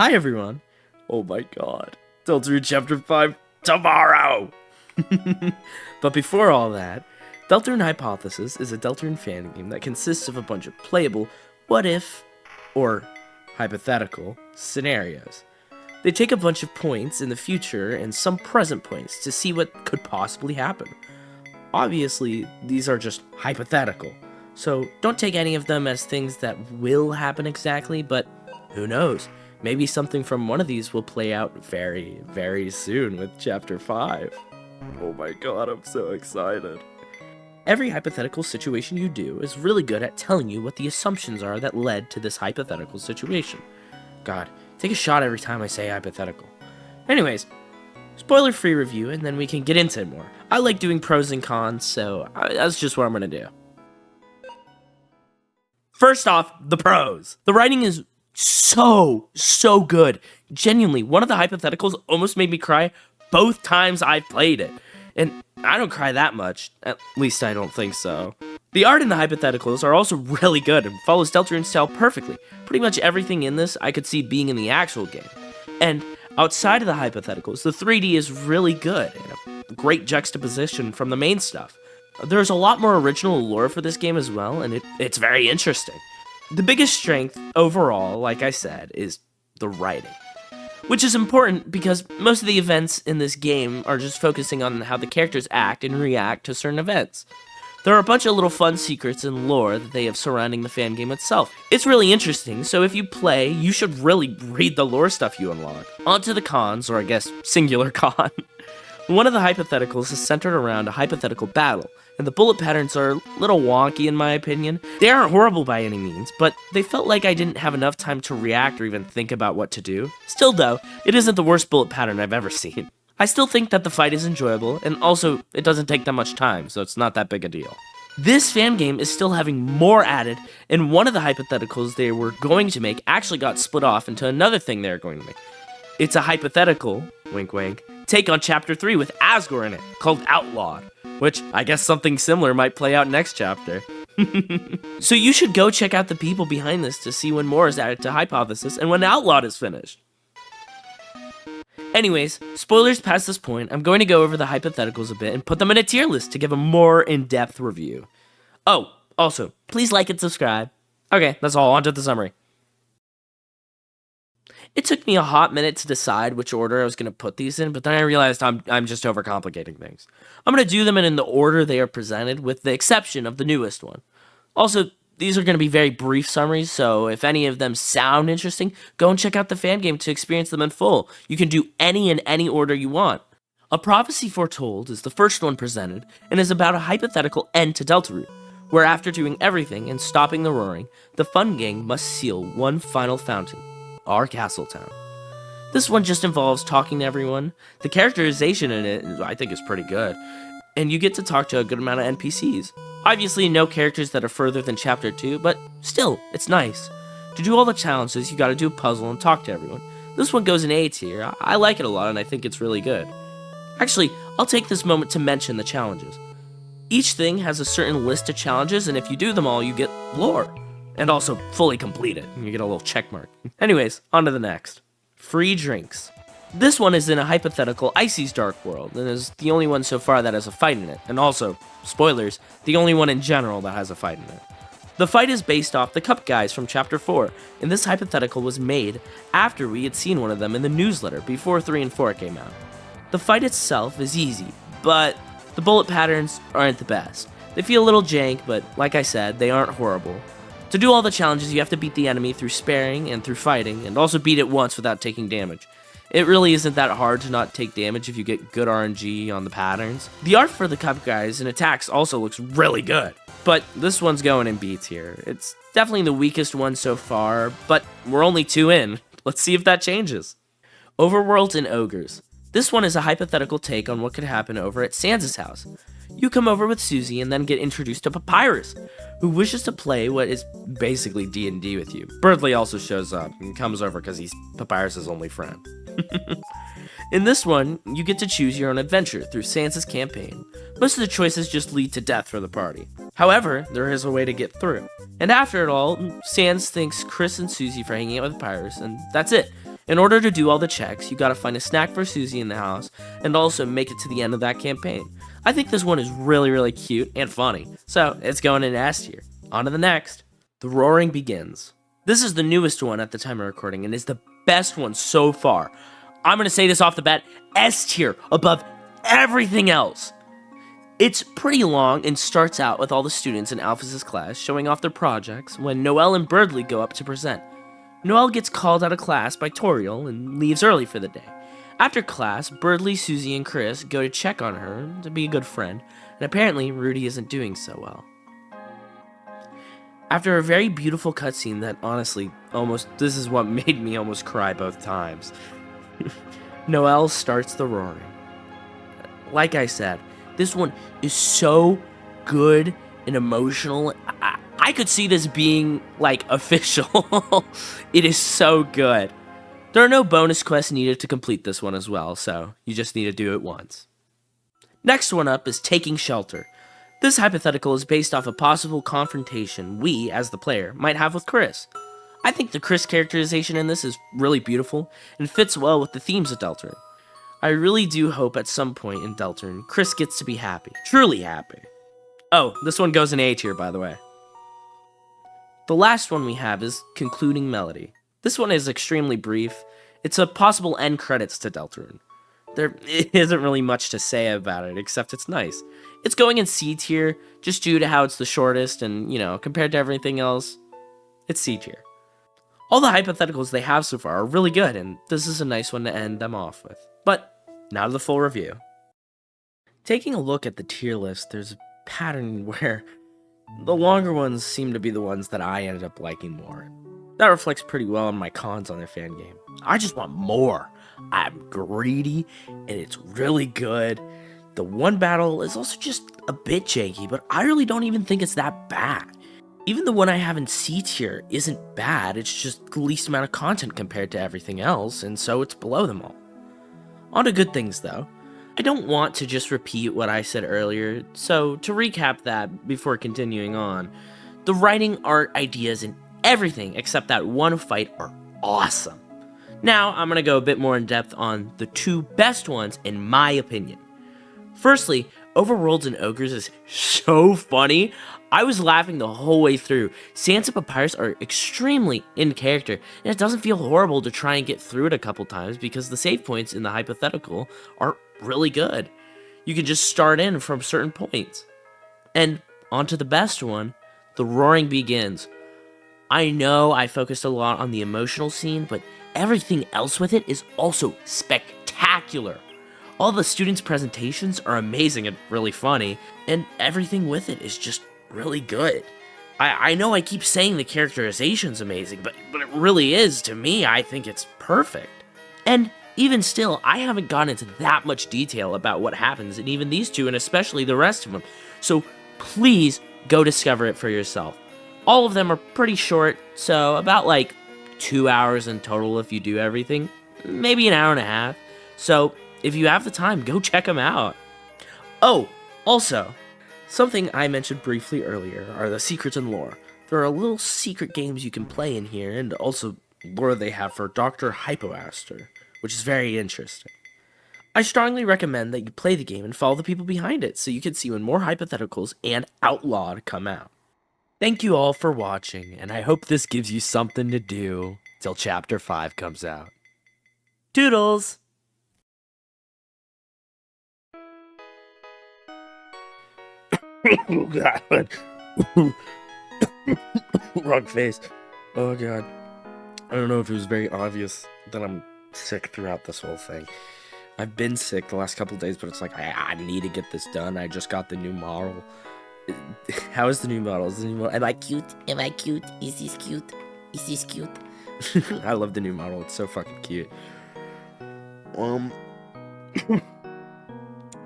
Hi everyone! Oh my god, Deltarune Chapter 5 tomorrow! But before all that, Deltarune Hypothesis is a Deltarune fan game that consists of a bunch of playable what-if, or hypothetical, scenarios. They take a bunch of points in the future and some present points to see what could possibly happen. Obviously, these are just hypothetical, so don't take any of them as things that will happen exactly, but who knows? Maybe something from one of these will play out very, very soon with Chapter 5. Oh my god, I'm so excited. Every hypothetical situation you do is really good at telling you what the assumptions are that led to this hypothetical situation. God, take a shot every time I say hypothetical. Anyways, spoiler-free review, and then we can get into it more. I like doing pros and cons, so that's just what I'm gonna do. First off, the pros. The writing is so good. Genuinely, one of the hypotheticals almost made me cry both times I've played it. And I don't cry that much. At least I don't think so. The art in the hypotheticals are also really good and follows Deltarune's style perfectly. Pretty much everything in this I could see being in the actual game. And outside of the hypotheticals, the 3D is really good and a great juxtaposition from the main stuff. There's a lot more original lore for this game as well, and it's very interesting. The biggest strength overall, like I said, is the writing. Which is important because most of the events in this game are just focusing on how the characters act and react to certain events. There are a bunch of little fun secrets and lore that they have surrounding the fan game itself. It's really interesting, so if you play, you should really read the lore stuff you unlock. On to the cons, or I guess singular con. One of the hypotheticals is centered around a hypothetical battle, and the bullet patterns are a little wonky in my opinion. They aren't horrible by any means, but they felt like I didn't have enough time to react or even think about what to do. Still though, it isn't the worst bullet pattern I've ever seen. I still think that the fight is enjoyable, and also, it doesn't take that much time, so it's not that big a deal. This fan game is still having more added, and one of the hypotheticals they were going to make actually got split off into another thing they're going to make. It's a hypothetical, wink wink, take on Chapter 3 with Asgore in it, called Outlawed, which I guess something similar might play out next chapter. So you should go check out the people behind this to see when more is added to Hypothesis and when Outlawed is finished. Anyways, spoilers past this point, I'm going to go over the hypotheticals a bit and put them in a tier list to give a more in-depth review. Oh, also, please like and subscribe. Okay, that's all, on to the summary. It took me a hot minute to decide which order I was going to put these in, but then I realized I'm just overcomplicating things. I'm going to do them in the order they are presented, with the exception of the newest one. Also, these are going to be very brief summaries, so if any of them sound interesting, go and check out the fan game to experience them in full. You can do any in any order you want. A Prophecy Foretold is the first one presented, and is about a hypothetical end to Deltarune, where after doing everything and stopping the roaring, the fun gang must seal one final fountain. Our castle town. This one just involves talking to everyone. The characterization in it, I think, is pretty good. And you get to talk to a good amount of NPCs. Obviously, no characters that are further than Chapter 2, but still, it's nice. To do all the challenges, you gotta do a puzzle and talk to everyone. This one goes in A tier. I like it a lot, and I think it's really good. Actually, I'll take this moment to mention the challenges. Each thing has a certain list of challenges, and if you do them all, you get lore. And also fully complete it, and you get a little check mark. Anyways, on to the next. Free drinks. This one is in a hypothetical Icy's Dark World, and is the only one so far that has a fight in it. And also, spoilers, the only one in general that has a fight in it. The fight is based off the Cup guys from Chapter 4, and this hypothetical was made after we had seen one of them in the newsletter before 3 and 4 came out. The fight itself is easy, but the bullet patterns aren't the best. They feel a little jank, but like I said, they aren't horrible. To do all the challenges, you have to beat the enemy through sparing and through fighting, and also beat it once without taking damage. It really isn't that hard to not take damage if you get good RNG on the patterns. The art for the Cup guys and attacks also looks really good, but this one's going in B tier. It's definitely the weakest one so far, but we're only 2 in. Let's see if that changes. Overworlds and Ogres. This one is a hypothetical take on what could happen over at Sans' house. You come over with Susie and then get introduced to Papyrus, who wishes to play what is basically D&D with you. Berdly also shows up and comes over because he's Papyrus' only friend. In this one, you get to choose your own adventure through Sans' campaign. Most of the choices just lead to death for the party. However, there is a way to get through. And after it all, Sans thanks Chris and Susie for hanging out with Papyrus, and that's it. In order to do all the checks, you gotta find a snack for Susie in the house, and also make it to the end of that campaign. I think this one is really cute and funny, so it's going in S tier. On to the next. The Roaring Begins. This is the newest one at the time of recording, and is the best one so far. I'm gonna say this off the bat, S tier, above everything else. It's pretty long and starts out with all the students in Alphys' class showing off their projects when Noelle and Birdley go up to present. Noelle gets called out of class by Toriel and leaves early for the day. After class, Birdley, Susie, and Chris go to check on her to be a good friend, and apparently Rudy isn't doing so well. After a very beautiful cutscene that honestly, this is what made me almost cry both times. Noelle starts the roaring. Like I said, this one is so good and emotional. I could see this being, like, official. It is so good. There are no bonus quests needed to complete this one as well, so you just need to do it once. Next one up is Taking Shelter. This hypothetical is based off a possible confrontation we, as the player, might have with Chris. I think the Chris characterization in this is really beautiful and fits well with the themes of Deltarune. I really do hope at some point in Deltarune, Chris gets to be happy. Truly happy. Oh, this one goes in A tier, by the way. The last one we have is Concluding Melody. This one is extremely brief. It's a possible end credits to Deltarune. There isn't really much to say about it, except it's nice. It's going in C tier, just due to how it's the shortest, and, you know, compared to everything else, it's C tier. All the hypotheticals they have so far are really good, and this is a nice one to end them off with. But now to the full review. Taking a look at the tier list, there's a pattern where the longer ones seem to be the ones that I ended up liking more. That reflects pretty well on my cons on the fangame. I just want more. I'm greedy, and it's really good. The one battle is also just a bit janky, but I really don't even think it's that bad. Even the one I have in C tier isn't bad, it's just the least amount of content compared to everything else, and so it's below them all. On to good things though. I don't want to just repeat what I said earlier, so to recap that before continuing on, the writing, art, ideas, and everything except that one fight are awesome. Now I'm gonna go a bit more in depth on the two best ones in my opinion. Firstly, Overworlds and Ogres is so funny. I was laughing the whole way through. Sans and Papyrus are extremely in character, and it doesn't feel horrible to try and get through it a couple times because the save points in the hypothetical are really good. You can just start in from certain points. And onto the best one, The Roaring Begins. I know I focused a lot on the emotional scene, but everything else with it is also spectacular. All the students' presentations are amazing and really funny, and everything with it is just really good. I know I keep saying the characterization's amazing, but it really is. To me, I think it's perfect. And even still, I haven't gone into that much detail about what happens in even these two, and especially the rest of them. So please go discover it for yourself. All of them are pretty short, so about like 2 hours in total if you do everything. Maybe an hour and a half. So if you have the time, go check them out. Oh, also, something I mentioned briefly earlier are the secrets and lore. There are little secret games you can play in here, and also lore they have for Dr. Hypoaster, which is very interesting. I strongly recommend that you play the game and follow the people behind it, so you can see when more hypotheticals and outlawed come out. Thank you all for watching, and I hope this gives you something to do till Chapter 5 comes out. Toodles! Oh god. Wrong face. Oh god. I don't know if it was very obvious that I'm sick throughout this whole thing. I've been sick the last couple of days, but it's like, I need to get this done. I just got the new model. How is the new model? Is the new model? Am I cute? Am I cute? Is this cute? Is this cute? I love the new model. It's so fucking cute.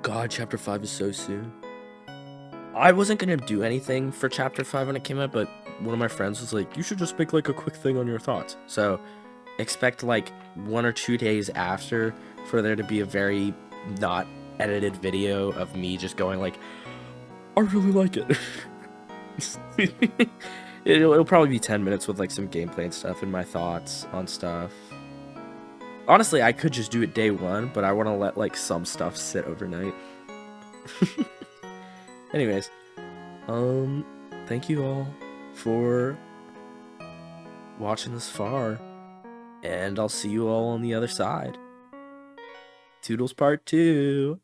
God, Chapter 5 is so soon. I wasn't gonna do anything for Chapter 5 when it came out, but one of my friends was like, you should just make like a quick thing on your thoughts. So expect like 1 or 2 days after for there to be a very not edited video of me just going like, I really like it. It'll probably be 10 minutes with like some gameplay and stuff and my thoughts on stuff. Honestly, I could just do it day 1, but I want to let like some stuff sit overnight. Anyways, thank you all for watching this far, and I'll see you all on the other side. Toodles part 2.